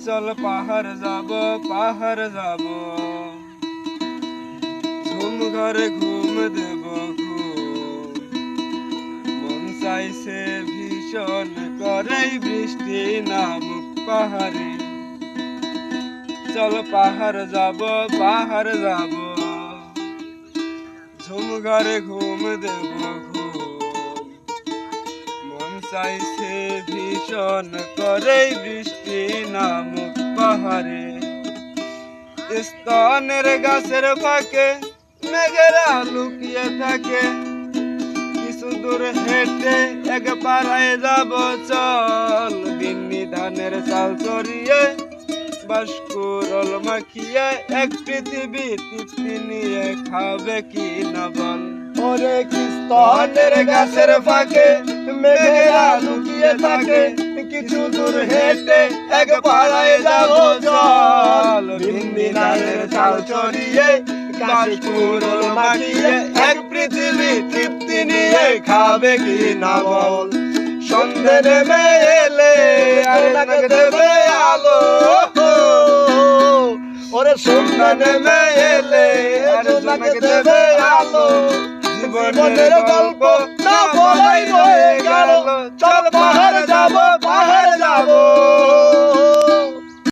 চল পাহাড় যাব ঘুম ঘরে ঘুম দেব ঘুম মন চাইছে ভীষণ করে বৃষ্টি নামুক পাহাড়ে চল পাহাড় যাব ঝুম ঘরে ঘুম দেব ঘুম মন চাইছে ভীষণ করে বৃষ্টি নামুক পাহাড়ে স্তনের গাছের ফাঁকে মেঘেরা লুকিয়ে থাকে কিছু দূর হেঁটে এক পাড়ায় যাব চল বিন্নি ধানের চাল চড়িয়ে বাঁশকুড়ল মাখিয়ে এক পৃথিবী তৃপ্তি নিয়ে খাবে কি না বল ওরে স্তনের গাছের ফাঁকে মেঘেরা লুকিয়ে থাকে কিছু দূর হেঁটে এক পাড়ায় যাব চল বিন্নি ধানের চাল চড়িয়ে বাঁশকুড়ল মাখিয়ে এক পৃথিবী তৃপ্তি নিয়ে খাবে কি না বল সন্ধে নেমে এলে আর নাকে দেবে আলো ওরে সন্ধ্যা নেমে এলে আর নাকে দেবে আলো জীবনের গল্প না বলাই রয়ে গেল চল পাহাড় যাব